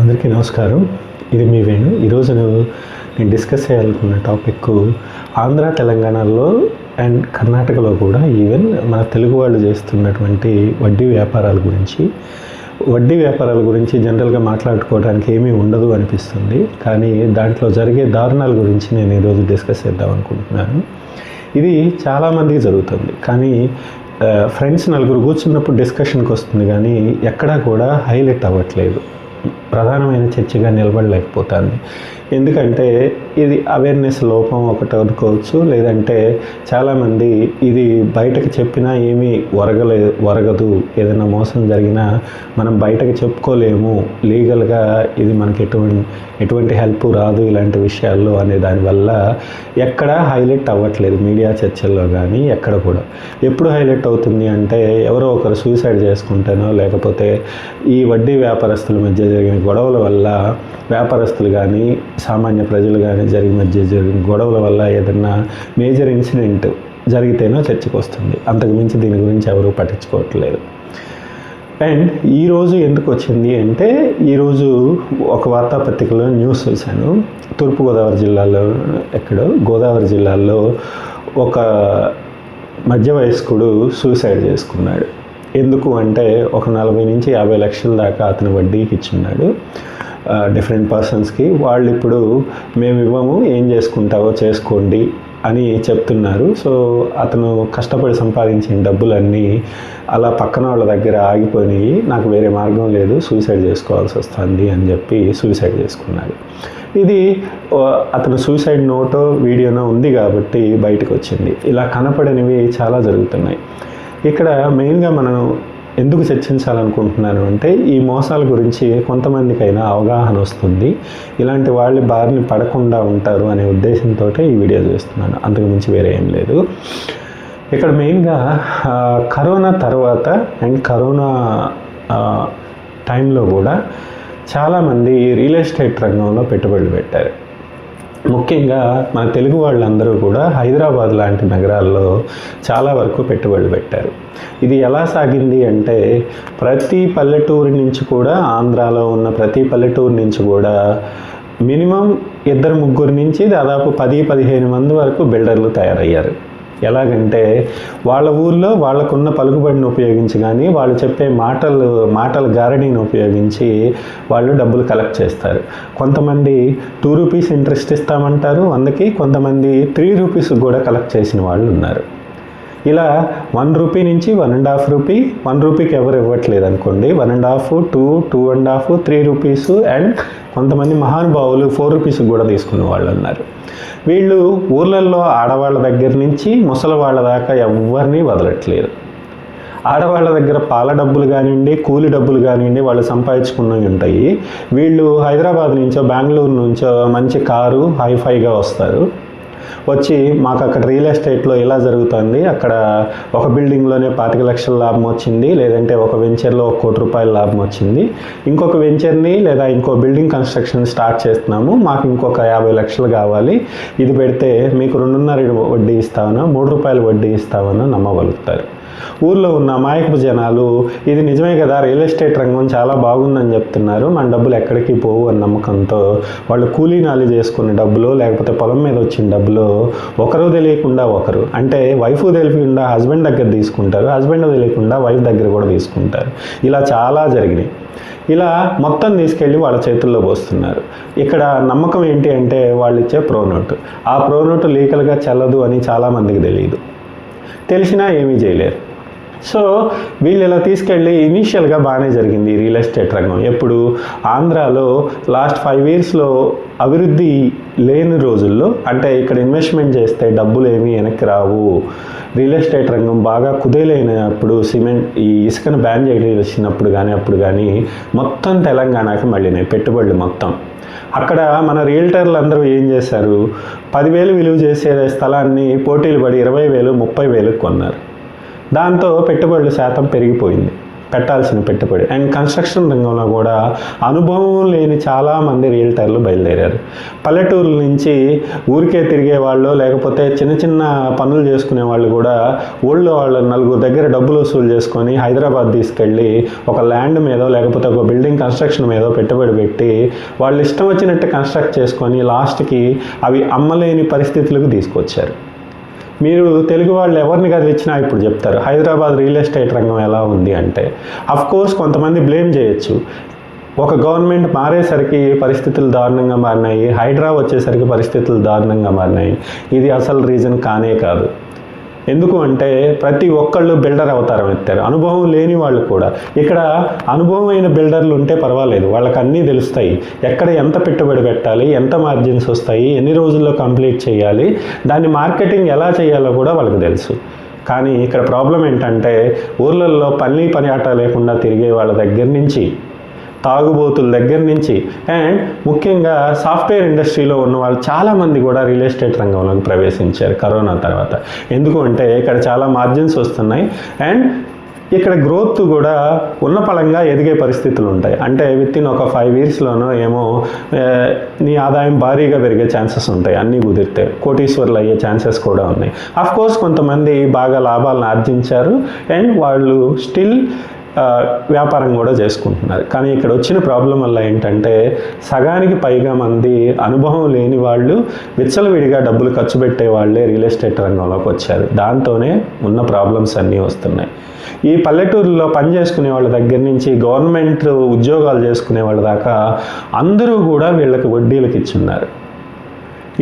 అందరికీ నమస్కారం. ఇది మీ వేణు. ఈరోజు నేను డిస్కస్ చేయాలనుకున్న టాపిక్ ఆంధ్ర, తెలంగాణలో అండ్ కర్ణాటకలో కూడా ఈవెన్ మన తెలుగు వాళ్ళు చేస్తున్నటువంటి వడ్డీ వ్యాపారాల గురించి జనరల్గా మాట్లాడుకోవడానికి ఏమీ ఉండదు అనిపిస్తుంది. కానీ దాంట్లో జరిగే దారుణాల గురించి నేను ఈరోజు డిస్కస్ చేద్దాం అనుకుంటున్నాను. ఇది చాలామందికి జరుగుతుంది, కానీ ఫ్రెండ్స్ నలుగురు కూర్చున్నప్పుడు డిస్కషన్కి వస్తుంది, కానీ ఎక్కడా కూడా హైలైట్ అవ్వట్లేదు, ప్రధానమైన చర్చగా నిలబడలేకపోతుంది. ఎందుకంటే ఇది అవేర్నెస్ లోపం ఒకటి అనుకోవచ్చు, లేదంటే చాలామంది ఇది బయటకు చెప్పినా ఏమీ ఒరగదు, ఏదైనా మోసం జరిగినా మనం బయటకు చెప్పుకోలేము, లీగల్గా ఇది మనకి ఎటువంటి హెల్ప్ రాదు ఇలాంటి విషయాల్లో అనే దానివల్ల ఎక్కడ హైలైట్ అవ్వట్లేదు మీడియా చర్చల్లో కానీ ఎక్కడ కూడా. ఎప్పుడు హైలైట్ అవుతుంది అంటే ఎవరో ఒకరు సూసైడ్ చేసుకుంటానో, లేకపోతే ఈ వడ్డీ వ్యాపారస్తుల మధ్య జరిగిన గొడవల వల్ల వ్యాపారస్తులు కానీ సామాన్య ప్రజలు కానీ జరిగిన గొడవల వల్ల ఏదన్నా మేజర్ ఇన్సిడెంట్ జరిగితేనో చర్చకు వస్తుంది. అంతకుమించి దీని గురించి ఎవరూ పట్టించుకోవట్లేదు. అండ్ ఈరోజు ఎందుకు వచ్చింది అంటే, ఈరోజు ఒక వార్తాపత్రికలో న్యూస్ చూశాను. తూర్పుగోదావరి జిల్లాలో గోదావరి జిల్లాలో ఒక మధ్య వయస్కుడు సూసైడ్ చేసుకున్నాడు. ఎందుకు అంటే ఒక 40 నుంచి 50 లక్షల దాకా అతను వడ్డీకి ఇచ్చున్నాడు డిఫరెంట్ పర్సన్స్కి. వాళ్ళు ఇప్పుడు మేము ఇవ్వము, ఏం చేసుకుంటావో చేసుకోండి అని చెప్తున్నారు. సో అతను కష్టపడి సంపాదించిన డబ్బులన్నీ అలా పక్కన వాళ్ళ దగ్గర ఆగిపోయి, నాకు వేరే మార్గం లేదు, సూసైడ్ చేసుకోవాల్సి వస్తుంది అని చెప్పి సూసైడ్ చేసుకున్నాడు. ఇది అతను సూసైడ్ నోటో వీడియోనో ఉంది కాబట్టి బయటకు వచ్చింది. ఇలా కనపడనివి చాలా జరుగుతున్నాయి. ఇక్కడ మెయిన్గా మనం ఎందుకు చర్చించాలనుకుంటున్నాను అంటే, ఈ మోసాల గురించి కొంతమందికైనా అవగాహన వస్తుంది, ఇలాంటి వాళ్ళ బారిన పడకుండా ఉంటారు అనే ఉద్దేశంతో ఈ వీడియో చేస్తున్నాను, అంతకు మించి వేరే ఏం లేదు. ఇక్కడ మెయిన్గా కరోనా తర్వాత అండ్ కరోనా టైంలో కూడా చాలామంది రియల్ ఎస్టేట్ రంగంలో పెట్టుబడులు పెట్టారు. ముఖ్యంగా మన తెలుగు వాళ్ళందరూ కూడా హైదరాబాద్ లాంటి నగరాల్లో చాలా వరకు పెట్టుబడులు పెట్టారు. ఇది ఎలా సాగింది అంటే, ప్రతి పల్లెటూరు నుంచి కూడా, ఆంధ్రాలో ఉన్న ప్రతి పల్లెటూరు నుంచి కూడా మినిమం 2-3 నుంచి దాదాపు 10-15 మంది వరకు బిల్డర్లు తయారయ్యారు. ఎలాగంటే వాళ్ళ ఊర్లో వాళ్ళకున్న పలుకుబడిని ఉపయోగించి కానీ, వాళ్ళు చెప్పే మాటల గారడీని ఉపయోగించి వాళ్ళు డబ్బులు కలెక్ట్ చేస్తారు. కొంతమంది 2 రూపీస్ ఇంట్రెస్ట్ ఇస్తామంటారు 100కి, కొంతమంది 3 రూపీస్ కూడా కలెక్ట్ చేసిన వాళ్ళు ఉన్నారు. ఇలా 1 రూపీ నుంచి 1.5 రూపీ, 1 రూపీకి ఎవరు ఇవ్వట్లేదు అనుకోండి, 1.5, 2, 2.5, 3 రూపీస్, అండ్ కొంతమంది మహానుభావులు 4 రూపీస్ కూడా తీసుకున్న వాళ్ళు ఉన్నారు. వీళ్ళు ఊర్లలో ఆడవాళ్ళ దగ్గర నుంచి ముసలి వాళ్ళ దాకా ఎవరిని వదలట్లేదు. ఆడవాళ్ళ దగ్గర పాల డబ్బులు కానివ్వండి, కూలి డబ్బులు కానివ్వండి, వాళ్ళు సంపాదించుకున్నవి ఉంటాయి. వీళ్ళు హైదరాబాద్ నుంచో బెంగళూరు నుంచో మంచి కారు హైఫైగా వస్తారు. వచ్చి మాకు అక్కడ రియల్ ఎస్టేట్లో ఇలా జరుగుతుంది, అక్కడ ఒక బిల్డింగ్లోనే 25 లక్షల లాభం వచ్చింది, లేదంటే ఒక వెంచర్లో 1 కోటి రూపాయల లాభం వచ్చింది, ఇంకొక వెంచర్ని లేదా ఇంకో బిల్డింగ్ కన్స్ట్రక్షన్ స్టార్ట్ చేస్తున్నాము, మాకు ఇంకొక 50 లక్షలు కావాలి, ఇది పెడితే మీకు 2.5 వడ్డీ ఇస్తామనో 3 రూపాయలు వడ్డీ ఇస్తామనో నమ్మగలుగుతారు. ఊర్లో ఉన్న అమాయకపు జనాలు ఇది నిజమే కదా, రియల్ ఎస్టేట్ రంగం చాలా బాగుందని చెప్తున్నారు, మన డబ్బులు ఎక్కడికి పోవు అన్న నమ్మకంతో వాళ్ళు కూలీ నాలి చేసుకునే డబ్బులు, లేకపోతే పొలం మీద వచ్చిన డబ్బులు ఒకరు తెలియకుండా ఒకరు, అంటే వైఫ్ తెలియకుండా హస్బెండ్ దగ్గర తీసుకుంటారు, హస్బెండ్ తెలియకుండా వైఫ్ దగ్గర కూడా తీసుకుంటారు. ఇలా చాలా జరిగినాయి. ఇలా మొత్తం తీసుకెళ్ళి వాళ్ళ చేతుల్లో పోస్తున్నారు. ఇక్కడ నమ్మకం ఏంటి అంటే, వాళ్ళు ఇచ్చే ప్రోనోటు, ఆ ప్రోనోటు లీగల్గా చెల్లదు అని చాలామందికి తెలియదు, తెలిసినా ఏమీ చేయలేరు. సో వీళ్ళు ఇలా తీసుకెళ్ళి ఇనీషియల్గా బాగానే జరిగింది రియల్ ఎస్టేట్ రంగం. ఎప్పుడు ఆంధ్రాలో లాస్ట్ 5 ఇయర్స్లో అభివృద్ధి లేని రోజుల్లో, అంటే ఇక్కడ ఇన్వెస్ట్మెంట్ చేస్తే డబ్బులు ఏమీ వెనక్కి రావు, రియల్ ఎస్టేట్ రంగం బాగా కుదేలైనప్పుడు, ఈ ఇసుకను బ్యాన్ చేసినప్పుడు కానీ అప్పుడు కానీ మొత్తం తెలంగాణకి మళ్ళీనాయి పెట్టుబడులు మొత్తం. అక్కడ మన రియల్టర్లు అందరూ ఏం చేశారు, 10,000 విలువ చేసే స్థలాన్ని పోటీలు పడి 20,000, 30,000 కొన్నారు. దాంతో పెట్టుబడుల శాతం పెరిగిపోయింది. పెట్టాల్సిన పెట్టుబడి. అండ్ కన్స్ట్రక్షన్ రంగంలో కూడా అనుభవం లేని చాలామంది రియల్టర్లు బయలుదేరారు. పల్లెటూరుల నుంచి ఊరికే తిరిగే వాళ్ళు, లేకపోతే చిన్న చిన్న పనులు చేసుకునే వాళ్ళు కూడా ఊళ్ళో వాళ్ళు నలుగురు దగ్గర డబ్బులు వసూలు చేసుకొని హైదరాబాద్ తీసుకెళ్ళి ఒక ల్యాండ్ మీదో లేకపోతే ఒక బిల్డింగ్ కన్స్ట్రక్షన్ మీదో పెట్టుబడి పెట్టి వాళ్ళు ఇష్టం వచ్చినట్టు కన్స్ట్రక్ట్ చేసుకొని లాస్ట్కి అవి అమ్మలేని పరిస్థితులకు తీసుకొచ్చారు. మీరు తెలుగు వాళ్ళు ఎవరిని కదిలిచ్చినా ఇప్పుడు చెప్తారు హైదరాబాద్ రియల్ ఎస్టేట్ రంగం ఎలా ఉంది అంటే. కోర్స్ కొంతమంది బ్లేమ్ చేయొచ్చు. ఒక గవర్నమెంట్ మారేసరికి పరిస్థితులు దారుణంగా మారినాయి, హైడ్రా వచ్చేసరికి పరిస్థితులు దారుణంగా మారినాయి. ఇది అసలు రీజన్ కానే కాదు. ఎందుకు అంటే ప్రతి ఒక్కళ్ళు బిల్డర్ అవతారం ఎత్తారు, అనుభవం లేని వాళ్ళు కూడా. ఇక్కడ అనుభవమైన బిల్డర్లు ఉంటే పర్వాలేదు, వాళ్ళకి అన్నీ తెలుస్తాయి. ఎక్కడ ఎంత పెట్టుబడి పెట్టాలి, ఎంత మార్జిన్స్ వస్తాయి, ఎన్ని రోజుల్లో కంప్లీట్ చేయాలి, దాన్ని మార్కెటింగ్ ఎలా చేయాలో కూడా వాళ్ళకి తెలుసు. కానీ ఇక్కడ ప్రాబ్లం ఏంటంటే ఊర్లలో పని ఆట లేకుండా తిరిగే వాళ్ళ దగ్గర నుంచి, తాగుబోతుల దగ్గర నుంచి, అండ్ ముఖ్యంగా సాఫ్ట్వేర్ ఇండస్ట్రీలో ఉన్న వాళ్ళు చాలామంది కూడా రియల్ ఎస్టేట్ రంగంలోకి ప్రవేశించారు కరోనా తర్వాత. ఎందుకు అంటే ఇక్కడ చాలా మార్జిన్స్ వస్తున్నాయి అండ్ ఇక్కడ గ్రోత్ కూడా ఉన్న పలంగా ఎదిగే పరిస్థితులు ఉంటాయి. అంటే వితిన్ ఒక 5 yearsలోనో ఏమో నీ ఆదాయం భారీగా పెరిగే ఛాన్సెస్ ఉంటాయి. అన్నీ కుదిరితే కోటీశ్వర్లు అయ్యే ఛాన్సెస్ కూడా ఉన్నాయి. కోర్స్ కొంతమంది బాగా లాభాలను ఆర్జించారు అండ్ వాళ్ళు స్టిల్ వ్యాపారం కూడా చేసుకుంటున్నారు. కానీ ఇక్కడ వచ్చిన ప్రాబ్లం వల్ల ఏంటంటే సగానికి పైగా మంది అనుభవం లేని వాళ్ళు, విచ్చలవిడిగా డబ్బులు ఖర్చు పెట్టే వాళ్ళే రియల్ ఎస్టేట్ రంగంలోకి వచ్చారు. దాంతోనే ఉన్న ప్రాబ్లమ్స్ అన్నీ వస్తున్నాయి. ఈ పల్లెటూరులో పని చేసుకునే వాళ్ళ దగ్గర నుంచి గవర్నమెంట్ ఉద్యోగాలు చేసుకునే వాళ్ళ దాకా అందరూ కూడా వీళ్ళకి వడ్డీలకు ఇచ్చున్నారు.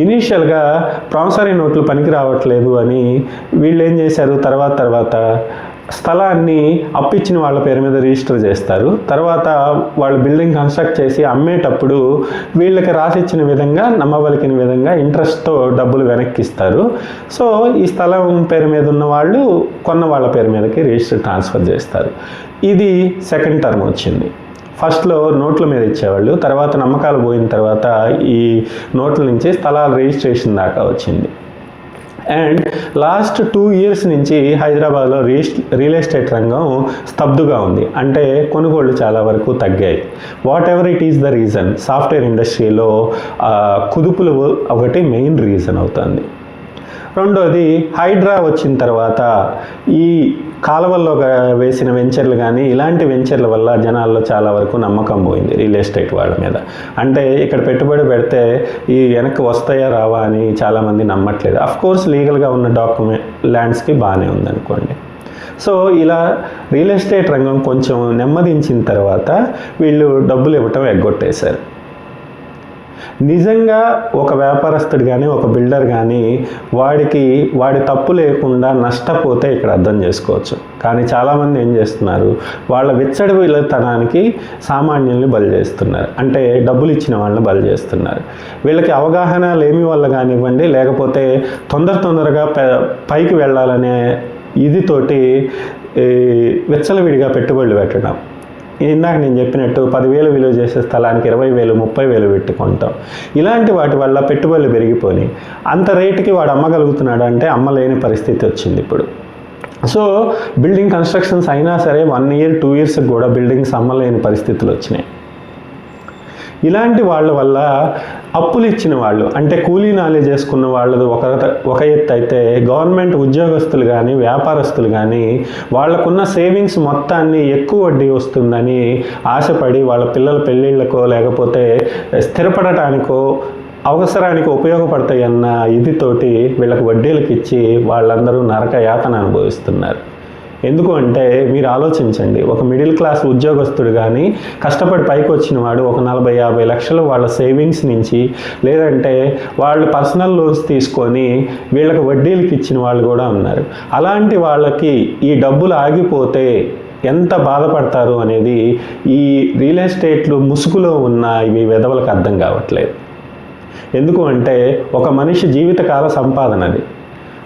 ఇనీషియల్గా ప్రామిసరీ నోట్లు పనికి రావట్లేదు అని వీళ్ళు ఏం చేశారు, తర్వాత స్థలాన్ని అప్పిచ్చిన వాళ్ళ పేరు మీద రిజిస్టర్ చేస్తారు. తర్వాత వాళ్ళు బిల్డింగ్ కన్స్ట్రక్ట్ చేసి అమ్మేటప్పుడు వీళ్ళకి రాసిచ్చిన విధంగా, నమ్మబలికిన విధంగా ఇంట్రెస్ట్తో డబ్బులు వెనక్కిస్తారు. సో ఈ స్థలం పేరు మీద ఉన్న వాళ్ళు కొన్న వాళ్ళ పేరు మీదకి రిజిస్టర్ ట్రాన్స్ఫర్ చేస్తారు. ఇది సెకండ్ టర్మ్ వచ్చింది. ఫస్ట్లో నోట్ల మీద ఇచ్చేవాళ్ళు, తర్వాత నమ్మకాలు పోయిన తర్వాత ఈ నోట్ల నుంచి స్థలాల రిజిస్ట్రేషన్ దాకా వచ్చింది. అండ్ లాస్ట్ 2 years నుంచి హైదరాబాద్లో రియల్ ఎస్టేట్ రంగం స్తబ్దుగా ఉంది. అంటే కొనుగోళ్లు చాలా వరకు తగ్గాయి. What ever it is the reason, software ఇండస్ట్రీలో కుదుపులు ఒకటి మెయిన్ రీజన్ అవుతుంది. రెండోది హైడ్రా వచ్చిన తర్వాత ఈ కాలువల్లో వేసిన వెంచర్లు కానీ ఇలాంటి వెంచర్ల వల్ల జనాల్లో చాలా వరకు నమ్మకం పోయింది రియల్ ఎస్టేట్ వాళ్ళ మీద. అంటే ఇక్కడ పెట్టుబడి పెడితే ఈ వెనక్కి వస్తాయా రావా అని చాలామంది నమ్మట్లేదు. కోర్స్ లీగల్గా ఉన్న ల్యాండ్స్కి బాగానే ఉందనుకోండి. సో ఇలా రియల్ ఎస్టేట్ రంగం కొంచెం నెమ్మదించిన తర్వాత వీళ్ళు డబ్బులు ఇవ్వటం ఎగ్గొట్టేశారు. నిజంగా ఒక వ్యాపారస్తుడు కానీ ఒక బిల్డర్ కానీ వాడి తప్పు లేకుండా నష్టపోతే ఇక్కడ అర్థం చేసుకోవచ్చు. కానీ చాలామంది ఏం చేస్తున్నారు, వాళ్ళ విచ్చలవిడితనానికి సామాన్యుల్ని బలి చేస్తున్నారు. అంటే డబ్బులు ఇచ్చిన వాళ్ళని బలి చేస్తున్నారు. వీళ్ళకి అవగాహన లేమి వల్ల కానివ్వండి, లేకపోతే తొందరగా పైకి వెళ్ళాలనే ఇదితోటి విచ్చలవిడిగా పెట్టుబడులు పెట్టడం. ఇందాక నేను చెప్పినట్టు 10,000 విలువ చేసే స్థలానికి 20,000, 30,000 పెట్టుకుంటాం. ఇలాంటి వాటి వల్ల పెట్టుబడులు పెరిగిపోయి అంత రేటుకి వాడు అమ్మగలుగుతున్నాడు అంటే అమ్మలేని పరిస్థితి వచ్చింది ఇప్పుడు. సో బిల్డింగ్ కన్స్ట్రక్షన్స్ అయినా సరే 1 year, 2 years కూడా బిల్డింగ్స్ అమ్మలేని పరిస్థితులు వచ్చినాయి. ఇలాంటి వాళ్ళ వల్ల అప్పులు ఇచ్చిన వాళ్ళు, అంటే కూలీ నాలి చేసుకున్న వాళ్ళది ఒక ఎత్తు అయితే, గవర్నమెంట్ ఉద్యోగస్తులు కానీ వ్యాపారస్తులు కానీ వాళ్ళకున్న సేవింగ్స్ మొత్తాన్ని ఎక్కువ వడ్డీ వస్తుందని ఆశపడి వాళ్ళ పిల్లల పెళ్ళిళ్ళకో లేకపోతే స్థిరపడటానికో అవసరానికి ఉపయోగపడతాయి అన్న ఇదితోటి వీళ్ళకి వడ్డీలకు ఇచ్చి వాళ్ళందరూ నరక యాతన అనుభవిస్తున్నారు. ఎందుకు అంటే మీరు ఆలోచించండి, ఒక మిడిల్ క్లాస్ ఉద్యోగస్తుడు కానీ కష్టపడి పైకి వచ్చిన వాడు ఒక 40-50 లక్షలు వాళ్ళ సేవింగ్స్ నుంచి, లేదంటే వాళ్ళు పర్సనల్ లోన్స్ తీసుకొని వీళ్ళకి వడ్డీలకు ఇచ్చిన వాళ్ళు కూడా ఉన్నారు. అలాంటి వాళ్ళకి ఈ డబ్బులు ఆగిపోతే ఎంత బాధపడతారు అనేది ఈ రియల్ ఎస్టేట్లు ముసుగులో ఉన్న ఇవి వెధవలకు అర్థం కావట్లేదు. ఎందుకు అంటే ఒక మనిషి జీవితకాల సంపాదన అది.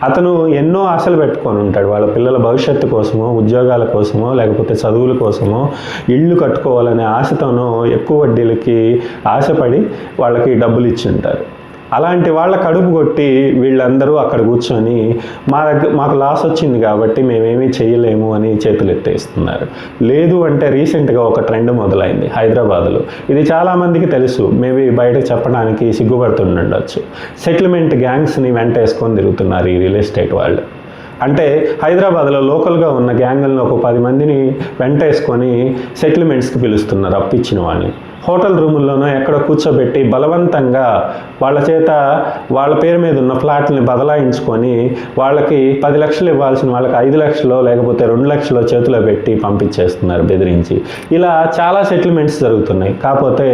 అతను ఎన్నో ఆశలు పెట్టుకొని ఉంటాడు, వాళ్ళ పిల్లల భవిష్యత్తు కోసమో, ఉద్యోగాల కోసమో, లేకపోతే చదువుల కోసమో, ఇళ్ళు కట్టుకోవాలనే ఆశతోనో ఎక్కువ వడ్డీలకి ఆశపడి వాళ్ళకి డబ్బులు ఇచ్చి ఉంటారు. అలాంటి వాళ్ళ కడుపు కొట్టి వీళ్ళందరూ అక్కడ కూర్చొని మాకు లాస్ వచ్చింది కాబట్టి మేమేమీ చేయలేము అని చేతులు ఎత్తేస్తున్నారు. లేదు అంటే రీసెంట్గా ఒక ట్రెండ్ మొదలైంది హైదరాబాద్లో. ఇది చాలామందికి తెలుసు, మేబీ బయటకు చెప్పడానికి సిగ్గుపడుతుండొచ్చు. సెటిల్మెంట్ గ్యాంగ్స్ని వెంటేసుకొని తిరుగుతున్నారు ఈ రియల్ ఎస్టేట్ వాళ్ళు. అంటే హైదరాబాద్లో లోకల్గా ఉన్న గ్యాంగులను ఒక 10 మందిని వెంటేసుకొని సెటిల్మెంట్స్కి పిలుస్తున్నారు అప్పిచ్చిన వాళ్ళని. హోటల్ రూముల్లోనో ఎక్కడో కూర్చోబెట్టి బలవంతంగా వాళ్ళ చేత వాళ్ళ పేరు మీద ఉన్న ఫ్లాట్ని బదలాయించుకొని వాళ్ళకి 10 లక్షలు ఇవ్వాల్సిన వాళ్ళకి 5 లక్షలు లేకపోతే 2 లక్షలు చేతిలో పెట్టి పంపించేస్తున్నారు బెదిరించి. ఇలా చాలా సెటిల్మెంట్స్ జరుగుతున్నాయి. కాకపోతే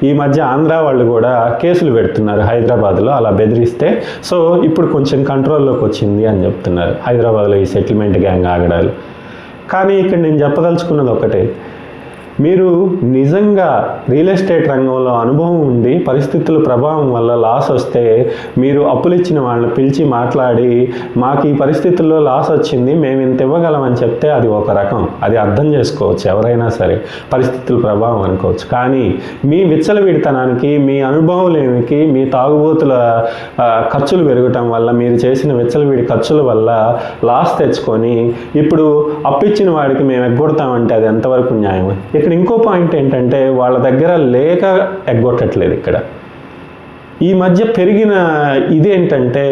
ఈ మధ్య ఆంధ్ర వాళ్ళు కూడా కేసులు పెడుతున్నారు హైదరాబాద్లో అలా బెదిరిస్తే. సో ఇప్పుడు కొంచెం కంట్రోల్లోకి వచ్చింది అని చెప్తున్నారు హైదరాబాద్లో ఈ సెటిల్మెంట్ గ్యాంగ్ ఆగడాలు. కానీ ఇక్కడ నేను చెప్పదలుచుకున్నది ఒకటే, మీరు నిజంగా రియల్ ఎస్టేట్ రంగంలో అనుభవం ఉండి పరిస్థితుల ప్రభావం వల్ల లాస్ వస్తే మీరు అప్పులు ఇచ్చిన వాళ్ళని పిలిచి మాట్లాడి మాకు ఈ పరిస్థితుల్లో లాస్ వచ్చింది మేము ఇంత ఇవ్వగలమని చెప్తే అది ఒక రకం, అది అర్థం చేసుకోవచ్చు ఎవరైనా సరే, పరిస్థితుల ప్రభావం అనుకోవచ్చు. కానీ మీ విచ్చలవిడితనానికి, మీ అనుభవం లేనికి, మీ తాగుబోతుల ఖర్చులు పెరగటం వల్ల, మీరు చేసిన విచ్చలవిడి ఖర్చుల వల్ల లాస్ తెచ్చుకొని ఇప్పుడు అప్పిచ్చిన వాడికి మేము ఎగ్గొడతామంటే అది ఎంతవరకు న్యాయం? ఇక్కడ ఇంకో పాయింట్ ఏంటంటే వాళ్ళ దగ్గర లేక ఎగ్గొట్టట్లేదు. ఇక్కడ ఈ మధ్య పెరిగిన ఇదేంటంటే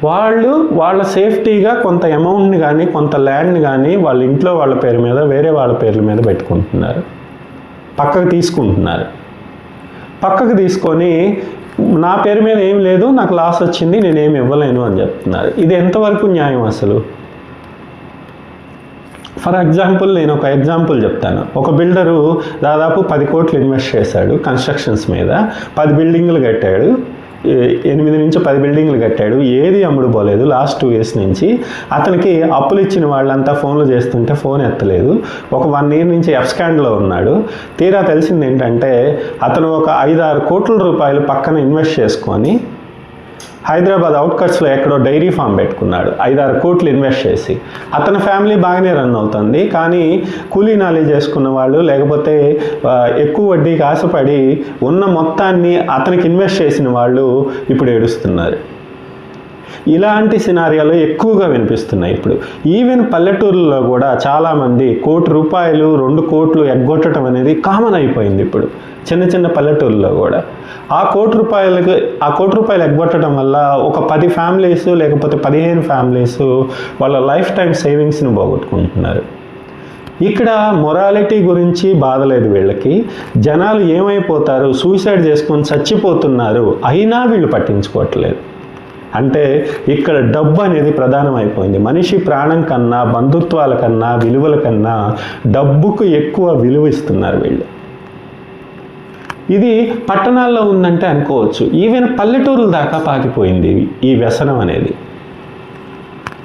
వాళ్ళ సేఫ్టీగా కొంత అమౌంట్ని కానీ కొంత ల్యాండ్ని కానీ వాళ్ళ ఇంట్లో వాళ్ళ పేరు మీద వేరే వాళ్ళ పేర్ల మీద పెట్టుకుంటున్నారు, పక్కకు తీసుకుంటున్నారు. పక్కకు తీసుకొని నా పేరు మీద ఏం లేదు, నాకు లాస్ వచ్చింది, నేనేమి ఇవ్వలేను అని చెప్తున్నారు. ఇది ఎంతవరకు న్యాయం అసలు? ఫర్ ఎగ్జాంపుల్ నేను ఒక ఎగ్జాంపుల్ చెప్తాను. ఒక బిల్డరు దాదాపు 10 కోట్లు ఇన్వెస్ట్ చేశాడు కన్స్ట్రక్షన్స్ మీద. 10 బిల్డింగ్లు కట్టాడు, 8 నుంచి 10 బిల్డింగ్లు కట్టాడు. ఏది అమ్ముడు పోలేదు లాస్ట్ 2 years నుంచి. అతనికి అప్పులు ఇచ్చిన వాళ్ళంతా ఫోన్లు చేస్తుంటే ఫోన్ ఎత్తలేదు. ఒక 1 year నుంచి ఎఫ్స్కాండ్లో ఉన్నాడు. తీరా తెలిసింది ఏంటంటే అతను ఒక 5-6 కోట్ల రూపాయలు పక్కన ఇన్వెస్ట్ చేసుకొని హైదరాబాద్ అవుట్కట్స్లో ఎక్కడో డైరీ ఫామ్ పెట్టుకున్నాడు 5-6 కోట్లు ఇన్వెస్ట్ చేసి. అతని ఫ్యామిలీ బాగానే రన్ అవుతుంది. కానీ కూలీ నాలి చేసుకున్న వాళ్ళు లేకపోతే ఎక్కువ వడ్డీకి ఆశపడి ఉన్న మొత్తాన్ని అతనికి ఇన్వెస్ట్ చేసిన వాళ్ళు ఇప్పుడు ఏడుస్తున్నారు. ఇలాంటి సినారియాలు ఎక్కువగా వినిపిస్తున్నాయి ఇప్పుడు. ఈవెన్ పల్లెటూరులో కూడా చాలామంది ₹1 కోటి 2 కోట్లు ఎగ్గొట్టడం అనేది కామన్ అయిపోయింది ఇప్పుడు చిన్న చిన్న పల్లెటూరులో కూడా. ఆ ₹1 కోటి ఎగ్గొట్టడం వల్ల ఒక 10 ఫ్యామిలీస్ లేకపోతే 15 ఫ్యామిలీస్ వాళ్ళ లైఫ్ టైం సేవింగ్స్ని పోగొట్టుకుంటున్నారు. ఇక్కడ మొరాలిటీ గురించి బాధలేదు వీళ్ళకి. జనాలు ఏమైపోతారు, సూసైడ్ చేసుకొని చచ్చిపోతున్నారు, అయినా వీళ్ళు పట్టించుకోవట్లేదు. అంటే ఇక్కడ డబ్బు అనేది ప్రధానం అయిపోయింది. మనిషి ప్రాణం కన్నా, బంధుత్వాల కన్నా, విలువల కన్నా డబ్బుకు ఎక్కువ విలువ ఇస్తున్నారు వీళ్ళు. ఇది పట్టణాల్లో ఉందంటే అనుకోవచ్చు, ఈవెన్ పల్లెటూరుల దాకా పాకిపోయింది ఈ వ్యసనం అనేది.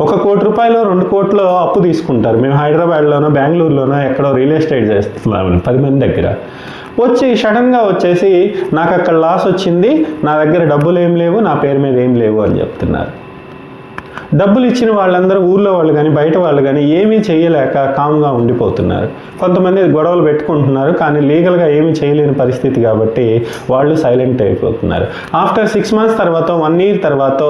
₹1 కోటి 2 కోట్లు అప్పు తీసుకుంటారు. మేము హైదరాబాద్లోనో బెంగళూరులోనో ఎక్కడో రియల్ ఎస్టేట్ చేస్తున్నాము 10 మంది దగ్గర. వచ్చి సడన్గా వచ్చేసి నాకు అక్కడ లాస్ వచ్చింది, నా దగ్గర డబ్బులు ఏం లేవు, నా పేరు మీద ఏం లేవు అని చెప్తున్నారు. డబ్బులు ఇచ్చిన వాళ్ళందరూ ఊర్లో వాళ్ళు కానీ బయట వాళ్ళు కానీ ఏమీ చేయలేక కామ్గా ఉండిపోతున్నారు. కొంతమంది గొడవలు పెట్టుకుంటున్నారు, కానీ లీగల్గా ఏమీ చేయలేని పరిస్థితి కాబట్టి వాళ్ళు సైలెంట్ అయిపోతున్నారు. ఆఫ్టర్ 6 months తర్వాత 1 year తర్వాత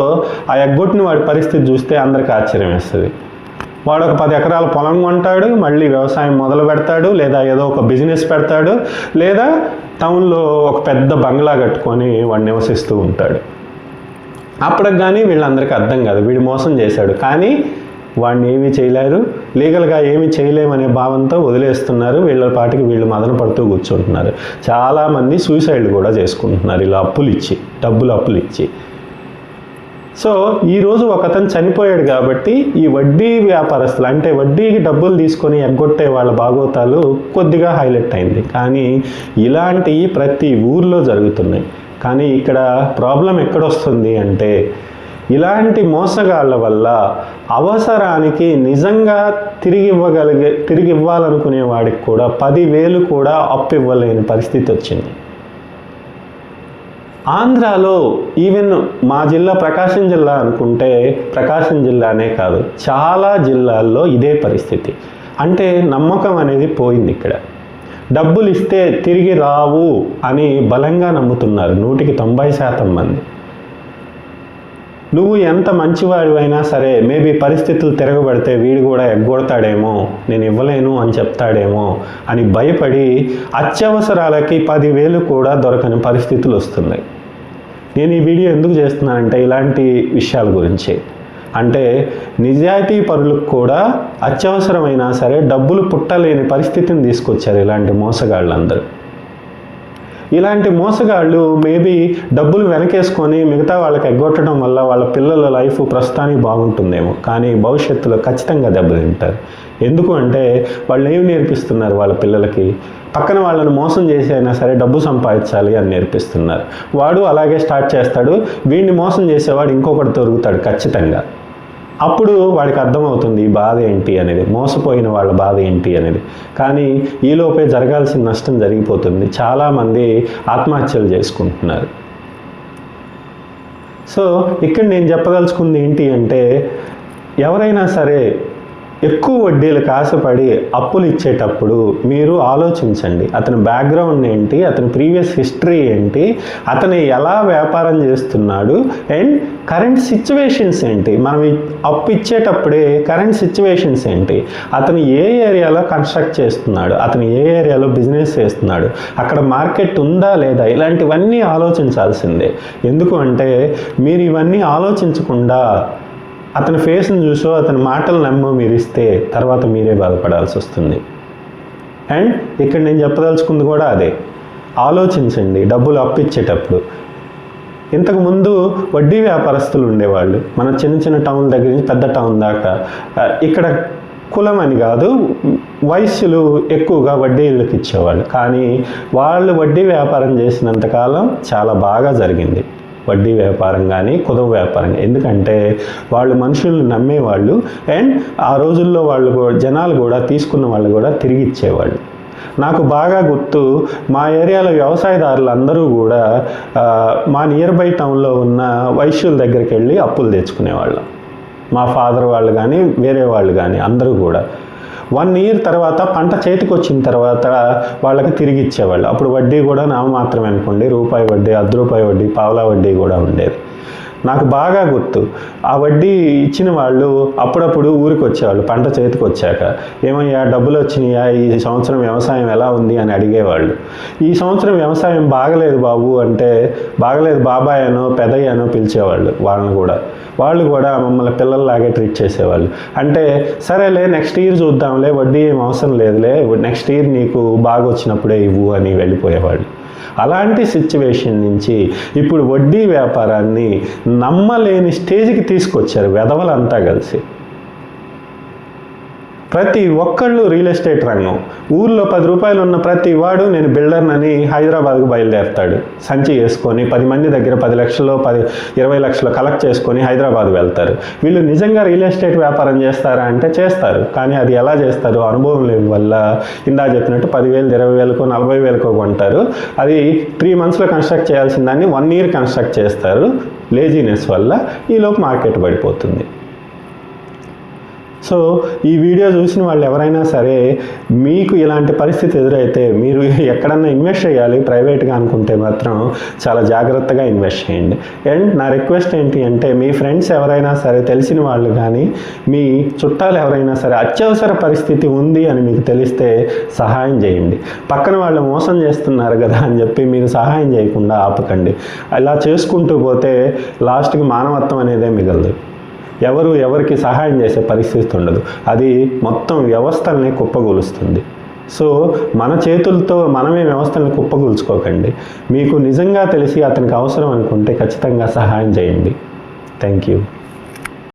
ఆ ఎగ్గొట్టిన వాడి పరిస్థితి చూస్తే అందరికీ ఆశ్చర్యం వేస్తుంది. వాడు ఒక 10 ఎకరాల పొలం కొంటాడు, మళ్ళీ వ్యవసాయం మొదలు పెడతాడు, లేదా ఏదో ఒక బిజినెస్ పెడతాడు, లేదా టౌన్లో ఒక పెద్ద బంగ్లా కట్టుకొని వాడు నివసిస్తూ ఉంటాడు. అప్పటికి కానీ వీళ్ళందరికీ అర్థం కాదు వీడు మోసం చేశాడు, కానీ వాడిని ఏమీ చేయలేరు, లీగల్గా ఏమీ చేయలేమనే భావంతో వదిలేస్తున్నారు. వీళ్ళ పాటికి వీళ్ళు మదన పడుతూ కూర్చుంటున్నారు. చాలామంది సూసైడ్ కూడా చేసుకుంటున్నారు ఇలా డబ్బులు అప్పులు ఇచ్చి. సో ఈరోజు ఒకతను చనిపోయాడు కాబట్టి ఈ వడ్డీ వ్యాపారస్తులు, అంటే వడ్డీకి డబ్బులు తీసుకొని ఎగ్గొట్టే వాళ్ళ బాగోతాలు కొద్దిగా హైలైట్ అయింది. కానీ ఇలాంటివి ప్రతి ఊర్లో జరుగుతున్నాయి. కానీ ఇక్కడ ప్రాబ్లం ఎక్కడొస్తుంది అంటే ఇలాంటి మోసగాళ్ళ వల్ల అవసరానికి నిజంగా తిరిగి ఇవ్వాలనుకునే వాడికి కూడా 10,000 కూడా అప్పు ఇవ్వలేని పరిస్థితి వచ్చింది. ఆంధ్రాలో ఈవెన్ మా జిల్లా ప్రకాశం జిల్లా అనుకుంటే ప్రకాశం జిల్లానే కాదు, చాలా జిల్లాల్లో ఇదే పరిస్థితి. అంటే నమ్మకం అనేది పోయింది. ఇక్కడ డబ్బులు ఇస్తే తిరిగి రావు అని బలంగా నమ్ముతున్నారు 100% మంది. నువ్వు ఎంత మంచివాడివైనా సరే మేబీ పరిస్థితులు తిరగబడితే వీడు కూడా ఎగ్గొడతాడేమో, నేను ఇవ్వలేను అని చెప్తాడేమో అని భయపడి అత్యవసరాలకి 10,000 కూడా దొరకని పరిస్థితులు వస్తున్నాయి. నేను ఈ వీడియో ఎందుకు చేస్తున్నానంటే ఇలాంటి విషయాల గురించి. అంటే నిజాయితీ పరులకు కూడా అత్యవసరమైనా సరే డబ్బులు పుట్టలేని పరిస్థితిని తీసుకొచ్చారు ఇలాంటి మోసగాళ్ళందరూ. ఇలాంటి మోసగాళ్ళు మేబీ డబ్బులు వెనకేసుకొని మిగతా వాళ్ళకి ఎగ్గొట్టడం వల్ల వాళ్ళ పిల్లల లైఫ్ ప్రస్తుతానికి బాగుంటుందేమో, కానీ భవిష్యత్తులో ఖచ్చితంగా దెబ్బతింటారు. ఎందుకు అంటే వాళ్ళు ఏమి నేర్పిస్తున్నారు వాళ్ళ పిల్లలకి? పక్కన వాళ్ళని మోసం చేసి అయినా సరే డబ్బు సంపాదించాలి అని నేర్పిస్తున్నారు. వాడు అలాగే స్టార్ట్ చేస్తాడు, వీడిని మోసం చేసేవాడు ఇంకొకటి దొరుకుతాడు ఖచ్చితంగా. అప్పుడు వాడికి అర్థమవుతుంది ఈ బాధ ఏంటి అనేది, మోసపోయిన వాళ్ళ బాధ ఏంటి అనేది. కానీ ఈలోపే జరగాల్సిన నష్టం జరిగిపోతుంది. చాలామంది ఆత్మహత్యలు చేసుకుంటున్నారు. సో ఇక్కడ నేను చెప్పదలుచుకుంది ఏంటి అంటే, ఎవరైనా సరే ఎక్కువ వడ్డీలకు ఆశపడి అప్పులు ఇచ్చేటప్పుడు మీరు ఆలోచించండి, అతని బ్యాక్గ్రౌండ్ ఏంటి, అతని ప్రీవియస్ హిస్టరీ ఏంటి, అతను ఎలా వ్యాపారం చేస్తున్నాడు, అండ్ కరెంట్ సిచ్యువేషన్స్ ఏంటి. మనం అప్పు ఇచ్చేటప్పుడే కరెంట్ సిచ్యువేషన్స్ ఏంటి, అతను ఏ ఏరియాలో కన్స్ట్రక్ట్ చేస్తున్నాడు, అతను ఏ ఏరియాలో బిజినెస్ చేస్తున్నాడు, అక్కడ మార్కెట్ ఉందా లేదా, ఇలాంటివన్నీ ఆలోచించాల్సిందే. ఎందుకు అంటే మీరు ఇవన్నీ ఆలోచించకుండా అతని ఫేస్ని చూసో అతని మాటలు నమ్మో మీరు ఇస్తే తర్వాత మీరే బాధపడాల్సి వస్తుంది. అండ్ ఇక్కడ నేను చెప్పదలుచుకుంది కూడా అదే, ఆలోచించండి డబ్బులు అప్పిచ్చేటప్పుడు. ఇంతకుముందు వడ్డీ వ్యాపారస్తులు ఉండేవాళ్ళు మన చిన్న చిన్న టౌన్ దగ్గర నుంచి పెద్ద టౌన్ దాకా. ఇక్కడ కులం అని కాదు, వయస్సులు ఎక్కువగా వడ్డీలకు ఇచ్చేవాళ్ళు. కానీ వాళ్ళు వడ్డీ వ్యాపారం చేసినంతకాలం చాలా బాగా జరిగింది, వడ్డీ వ్యాపారం కానీ కుదవ వ్యాపారం. ఎందుకంటే వాళ్ళు మనుషుల్ని నమ్మేవాళ్ళు, అండ్ ఆ రోజుల్లో వాళ్ళు జనాలు కూడా తీసుకున్న వాళ్ళు కూడా తిరిగి ఇచ్చేవాళ్ళు. నాకు బాగా గుర్తు, మా ఏరియాలో వ్యవసాయదారులు అందరూ కూడా మా నియర్ బై టౌన్లో ఉన్న వైశ్యుల దగ్గరికి వెళ్ళి అప్పులు తెచ్చుకునేవాళ్ళం. మా ఫాదర్ వాళ్ళు కానీ వేరే వాళ్ళు కానీ అందరూ కూడా 1 year తర్వాత పంట చేతికి వచ్చిన తర్వాత వాళ్ళకి తిరిగి ఇచ్చేవాళ్ళు. అప్పుడు వడ్డీ కూడా నామమాత్రమే అనుకోండి, రూపాయి వడ్డీ, ₹10 వడ్డీ, పావలా వడ్డీ కూడా ఉండేది. నాకు బాగా గుర్తు, ఆ వడ్డీ ఇచ్చిన వాళ్ళు అప్పుడప్పుడు ఊరికి వచ్చేవాళ్ళు పంట చేతికి వచ్చాక. ఏమయ్యా డబ్బులు వచ్చినాయా, ఈ సంవత్సరం వ్యవసాయం ఎలా ఉంది అని అడిగేవాళ్ళు. ఈ సంవత్సరం వ్యవసాయం బాగలేదు బాబు అంటే, బాగలేదు బాబాయ్ అనో పెదయ్య అనో పిలిచేవాళ్ళు వాళ్ళని కూడా. వాళ్ళు కూడా మమ్మల్ని పిల్లల్లాగే ట్రీట్ చేసేవాళ్ళు. అంటే సరేలే నెక్స్ట్ ఇయర్ చూద్దాంలే, వడ్డీ ఏం అవసరం లేదులే, నెక్స్ట్ ఇయర్ నీకు బాగా వచ్చినప్పుడే ఇవ్వు అని వెళ్ళిపోయేవాళ్ళు. అలాంటి సిచ్యువేషన్ నుంచి ఇప్పుడు వడ్డీ వ్యాపారాన్ని నమ్మలేని స్టేజ్కి తీసుకొచ్చారు వెధవలంతా కలిసి. ప్రతి ఒక్కళ్ళు రియల్ ఎస్టేట్ రంగం, ఊర్లో ₹10 ఉన్న ప్రతి వాడు నేను బిల్డర్నని హైదరాబాద్కు బయలుదేరుతాడు. సంచి వేసుకొని 10 మంది దగ్గర 10 లక్షలు 20 లక్షలు కలెక్ట్ చేసుకొని హైదరాబాద్ వెళ్తారు. వీళ్ళు నిజంగా రియల్ ఎస్టేట్ వ్యాపారం చేస్తారా అంటే చేస్తారు, కానీ అది ఎలా చేస్తారు, అనుభవం లేని వల్ల ఇందా చెప్పినట్టు 10,000, 20,000, 40,000 కొంటారు. అది 3 monthsలో కన్స్ట్రక్ట్ చేయాల్సిన దాన్ని 1 year కన్స్ట్రక్ట్ చేస్తారు లేజీనెస్ వల్ల. ఈలోపు మార్కెట్ పడిపోతుంది. సో ఈ వీడియో చూసిన వాళ్ళు ఎవరైనా సరే మీకు ఇలాంటి పరిస్థితి ఎదురైతే మీరు ఎక్కడన్నా ఇన్వెస్ట్ చేయాలి ప్రైవేట్గా అనుకుంటే మాత్రం చాలా జాగ్రత్తగా ఇన్వెస్ట్ చేయండి. అండ్ నా రిక్వెస్ట్ ఏంటి అంటే, మీ ఫ్రెండ్స్ ఎవరైనా సరే, తెలిసిన వాళ్ళు కానీ మీ చుట్టాలు ఎవరైనా సరే అత్యవసర పరిస్థితి ఉంది అని మీకు తెలిస్తే సహాయం చేయండి. పక్కన వాళ్ళు మోసం చేస్తున్నారు కదా అని చెప్పి మీరు సహాయం చేయకుండా ఆపకండి. అలా చేసుకుంటూ పోతే లాస్ట్కి మానవత్వం అనేదే మిగలదు. ఎవరికి సహాయం చేసే పరిస్థితి ఉండదు. అది మొత్తం వ్యవస్థల్ని కుప్పగొలుస్తుంది. సో మన చేతులతో మనమే వ్యవస్థల్ని కుప్పగొలుచుకోకండి. మీకు నిజంగా తెలిసి అతనికి అవసరం అనుకుంటే ఖచ్చితంగా సహాయం చేయండి. Thank you.